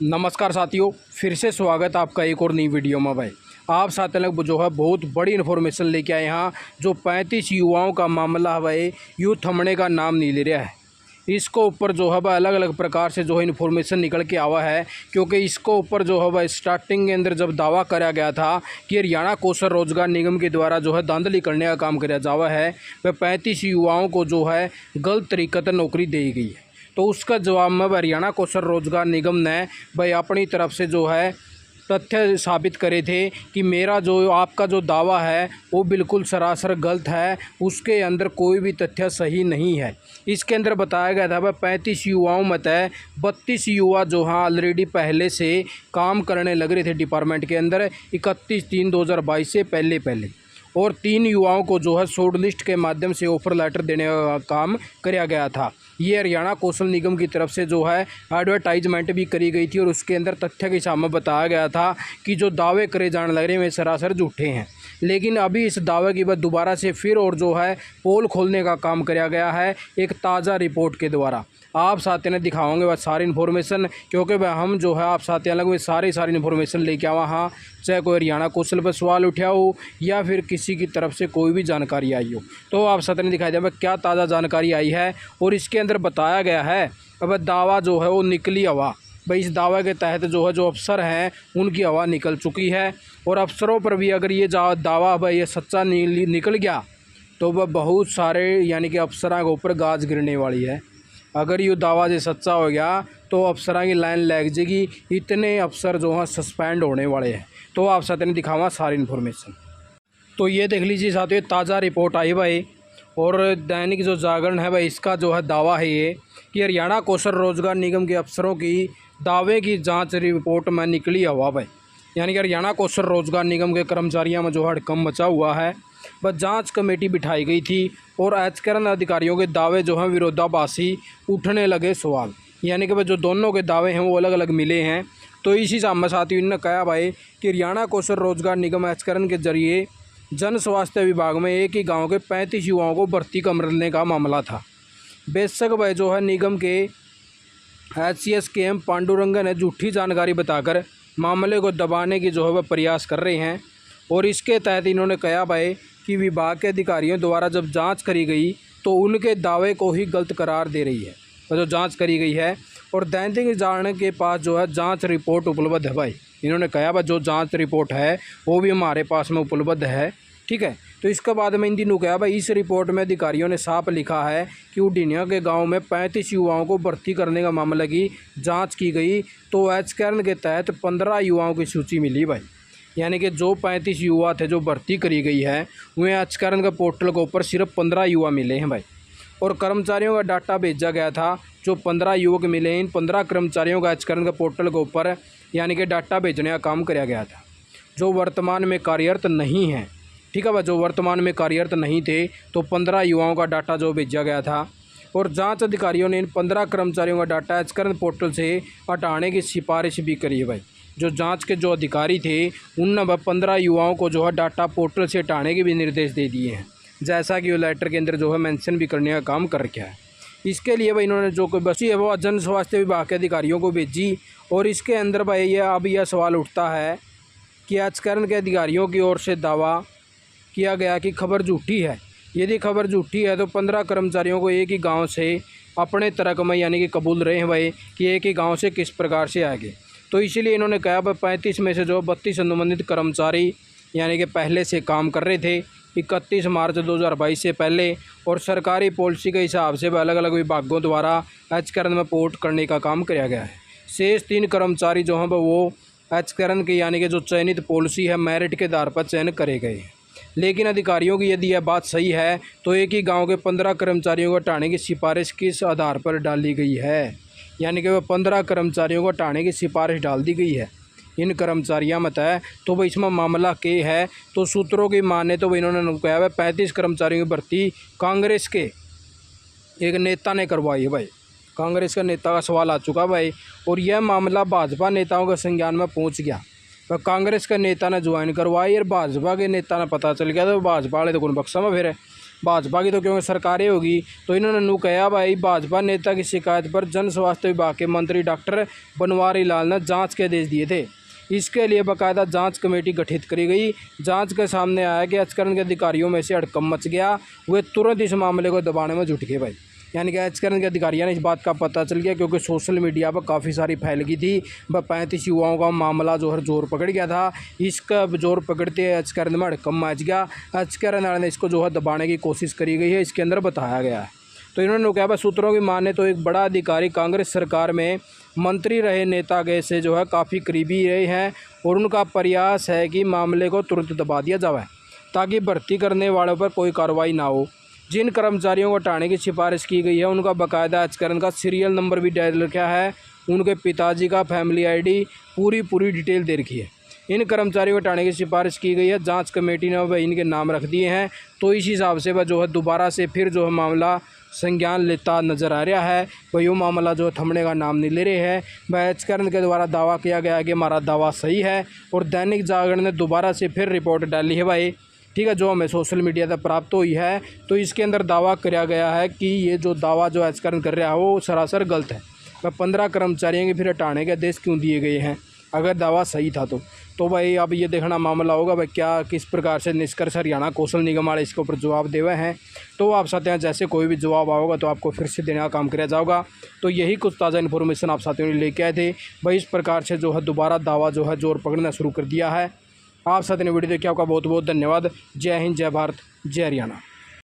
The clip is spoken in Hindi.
नमस्कार साथियों, फिर से स्वागत आपका एक और नई वीडियो में। भाई आप साथ लोग जो है बहुत बड़ी इन्फॉर्मेशन लेके आए हैं। जो 35 युवाओं का मामला है भाई यूँ थमने का नाम नहीं ले रहा है। इसको ऊपर जो है भाई अलग अलग प्रकार से जो है इन्फॉर्मेशन निकल के आवा है, क्योंकि इसको ऊपर जो है भाई स्टार्टिंग के अंदर जब दावा करा गया था कि हरियाणा कौशल रोजगार निगम के द्वारा जो है धांधली करने का काम करा जावा है, वह 35 युवाओं को जो है गलत तरीके से नौकरी दी गई है। तो उसका जवाब में हरियाणा कौशल रोजगार निगम ने भाई अपनी तरफ से जो है तथ्य साबित करे थे कि मेरा जो आपका जो दावा है वो बिल्कुल सरासर गलत है, उसके अंदर कोई भी तथ्य सही नहीं है। इसके अंदर बताया गया था भाई 35 युवाओं में तय 32 युवा जो हाँ ऑलरेडी पहले से काम करने लग रहे थे डिपार्टमेंट के अंदर 31/3/2022 से पहले और 3 युवाओं को जो है शॉर्ट लिस्ट के माध्यम से ऑफर लेटर देने का काम किया गया था। ये हरियाणा कौशल निगम की तरफ से जो है एडवर्टाइजमेंट भी करी गई थी और उसके अंदर तथ्य के सामने बताया गया था कि जो दावे करे जाने लग रहे हैं वे सरासर झूठे हैं। लेकिन अभी इस दावे की बात दोबारा से फिर और जो है पोल खोलने का काम किया गया है एक ताज़ा रिपोर्ट के द्वारा। आप साथियों ने दिखाओगे वह सारी इन्फॉर्मेशन, क्योंकि वह हम जो है आप साथियों लगे सारी इन्फॉर्मेशन लेके आवा हाँ, चाहे कोई हरियाणा कौशल पर सवाल उठा हो या फिर किसी की तरफ से कोई भी जानकारी आई हो। तो आप साथियों ने दिखाई दिया क्या ताज़ा जानकारी आई है और इसके अंदर बताया गया है अब दावा जो है वो निकली हवा। भाई इस दावे के तहत जो है जो अफसर हैं उनकी हवा निकल चुकी है और अफसरों पर भी अगर ये दावा भाई ये सच्चा निकल गया तो वह बहुत सारे यानी कि अफसरों के ऊपर गाज गिरने वाली है। अगर ये दावा जो सच्चा हो गया तो अफसरों की लाइन लग जाएगी, इतने अफसर जो हैं सस्पेंड होने वाले हैं। तो आप साथियों ने दिखावा सारी इन्फॉर्मेशन। तो ये देख लीजिए साथियों ताज़ा रिपोर्ट आई भाई, और दैनिक जो जागरण है भाई इसका जो है दावा है ये कि हरियाणा कौशल रोजगार निगम के अफसरों की दावे की जांच रिपोर्ट में निकली हवा भाई। यानी कि हरियाणा कौशल रोजगार निगम के कर्मचारियों में जो हड़कंप मचा हुआ है। बस जांच कमेटी बिठाई गई थी और एचकरण अधिकारियों के दावे जो हैं विरोधाभासी उठने लगे सवाल। यानी कि भाई जो दोनों के दावे हैं वो अलग अलग मिले हैं। तो इसी सामने साथियों ने कहा भाई कि हरियाणा कौशल रोजगार निगम एचकरण के जरिए जन स्वास्थ्य विभाग में एक ही गाँव के 35 युवाओं को भर्ती करने का मामला था। बेशक भाई जो है निगम के HCS KM पांडुरंगन ने झूठी जानकारी बताकर मामले को दबाने की जो है वह प्रयास कर रहे हैं। और इसके तहत इन्होंने कहा भाई कि विभाग के अधिकारियों द्वारा जब जांच करी गई तो उनके दावे को ही गलत करार दे रही है तो जो जांच करी गई है। और दैनिक जागरण के पास जो है जांच रिपोर्ट उपलब्ध है भाई। इन्होंने कहा भाई जो जांच रिपोर्ट है वो भी हमारे पास में उपलब्ध है, ठीक है। तो इसके बाद में इन दिनों कहा भाई इस रिपोर्ट में अधिकारियों ने साफ लिखा है कि उडीनिया के गांव में 35 युवाओं को भर्ती करने का मामले की जांच की गई तो एचकरण के तहत 15 युवाओं की सूची मिली भाई। यानी कि जो 35 युवा थे जो भर्ती करी गई है वह एचकरण के पोर्टल के ऊपर सिर्फ 15 युवा मिले हैं भाई। और कर्मचारियों का डाटा भेजा गया था जो 15 युवक मिले हैं। इन 15 कर्मचारियों का एचकरण के पोर्टल के ऊपर यानी कि डाटा भेजने का काम किया गया था जो वर्तमान में कार्यरत नहीं है, ठीक है भाई। जो वर्तमान में कार्यरत नहीं थे तो 15 युवाओं का डाटा जो भेजा गया था। और जांच अधिकारियों ने इन 15 कर्मचारियों का डाटा एचकरण पोर्टल से हटाने की सिफारिश भी करी है भाई। जो जांच के जो अधिकारी थे उनने 15 युवाओं को जो है डाटा पोर्टल से हटाने के भी निर्देश दे दिए हैं, जैसा कि वो लेटर के अंदर जो है मेंशन भी करने का काम कर रखा है। इसके लिए भाई इन्होंने जो कोई बसी है वो जन स्वास्थ्य विभाग के अधिकारियों को भेजी। और इसके अंदर भाई ये अब यह सवाल उठता है कि एचकरण के अधिकारियों की ओर से दावा किया गया कि खबर झूठी है। यदि खबर झूठी है तो 15 कर्मचारियों को एक ही गांव से अपने तरक में यानी कि कबूल रहे हैं भाई कि एक ही गांव से किस प्रकार से आगे। तो इसीलिए इन्होंने कहा भाई 35 में से जो 32 अनुबंधित कर्मचारी यानी कि पहले से काम कर रहे थे 31 मार्च 2022 से पहले और सरकारी पॉलिसी के हिसाब से अलग अलग विभागों द्वारा एचकरण में पोर्ट करने का काम किया गया है। शेष 3 कर्मचारी जो हैं वो एचकरण के यानी कि जो चयनित पॉलिसी है मेरिट के आधार पर चयन करे गए। लेकिन अधिकारियों की यदि यह बात सही है तो एक ही गांव के 15 कर्मचारियों को हटाने की सिफारिश किस आधार पर डाली गई है। यानी कि वह 15 कर्मचारियों को हटाने की सिफारिश डाल दी गई है इन कर्मचारियों में तय। तो भाई इसमें मामला के है तो सूत्रों की माने तो इन्होंने कहा है 35 कर्मचारियों की भर्ती कांग्रेस के एक नेता ने करवाई है भाई। कांग्रेस का नेता का सवाल आ चुका भाई और यह मामला भाजपा नेताओं के संज्ञान में पहुँच गया। तो कांग्रेस के नेता ने ज्वाइन करवाई और भाजपा के नेता ने पता चल गया तो भाजपा वाले तो कौन बक्सा में फिर भाजपा की तो क्योंकि सरकारें होगी। तो इन्होंने नू कहा भाई भाजपा नेता की शिकायत पर जन स्वास्थ्य विभाग के मंत्री डॉक्टर बनवारी लाल ने जांच के आदेश दिए थे। इसके लिए बाकायदा जांच कमेटी गठित करी गई। जांच के सामने आया कि एचकरण के अधिकारियों में से हड़कंप मच गया। वे तुरंत इस मामले को दबाने में जुट गए भाई। यानी कि एचकरण के अधिकारियों ने इस बात का पता चल गया क्योंकि सोशल मीडिया पर काफ़ी सारी फैल गई थी। वह 35 युवाओं का मामला जो है जोर पकड़ गया था। इसका जोर पकड़ते एचकरण में हड़कंप मच गया। एचकरण ने इसको जो है दबाने की कोशिश करी गई है, इसके अंदर बताया गया है। तो इन्होंने कहा भाई सूत्रों की माने तो एक बड़ा अधिकारी कांग्रेस सरकार में मंत्री रहे नेता के से जो है काफ़ी करीबी रहे हैं और उनका प्रयास है कि मामले को तुरंत दबा दिया जाए ताकि भर्ती करने वालों पर कोई कार्रवाई ना हो। जिन कर्मचारियों को हटाने की सिफारिश की गई है उनका बाकायदा एचकरण का सीरियल नंबर भी डाल रखा है। उनके पिताजी का फैमिली आईडी पूरी डिटेल दे रखी है। इन कर्मचारियों को हटाने की सिफारिश की गई है। जांच कमेटी ने वह इनके नाम रख दिए हैं। तो इस हिसाब से वह जो है दोबारा से फिर जो है मामला संज्ञान लेता नज़र आ रहा है। वह यो मामला जो थमने का नाम नहीं ले रहे हैं। वह एचकरण के द्वारा दावा किया गया है कि हमारा दावा सही है और दैनिक जागरण ने दोबारा से फिर रिपोर्ट डाली है भाई, ठीक है, जो हमें सोशल मीडिया तक प्राप्त हुई है। तो इसके अंदर दावा किया गया है कि ये जो दावा जो एचकरण कर रहा है वो सरासर गलत है। वह 15 कर्मचारियों के फिर हटाने के आदेश क्यों दिए गए हैं अगर दावा सही था तो भाई अब ये देखना मामला होगा भाई क्या किस प्रकार से निष्कर्ष हरियाणा कौशल निगम वाले इसके ऊपर जवाब दे हुए हैं। तो आप साथियों जैसे कोई भी जवाब आओगा तो आपको फिर से देने का काम किया जाएगा। तो यही कुछ ताज़ा इन्फॉर्मेशन आप साथियों ने लेके आए थे भाई। इस प्रकार से जो है दोबारा दावा जो है जोर पकड़ना शुरू कर दिया है। आप साथियों ने वीडियो देखिए, आपका बहुत बहुत धन्यवाद। जय हिंद, जय भारत, जय हरियाणा।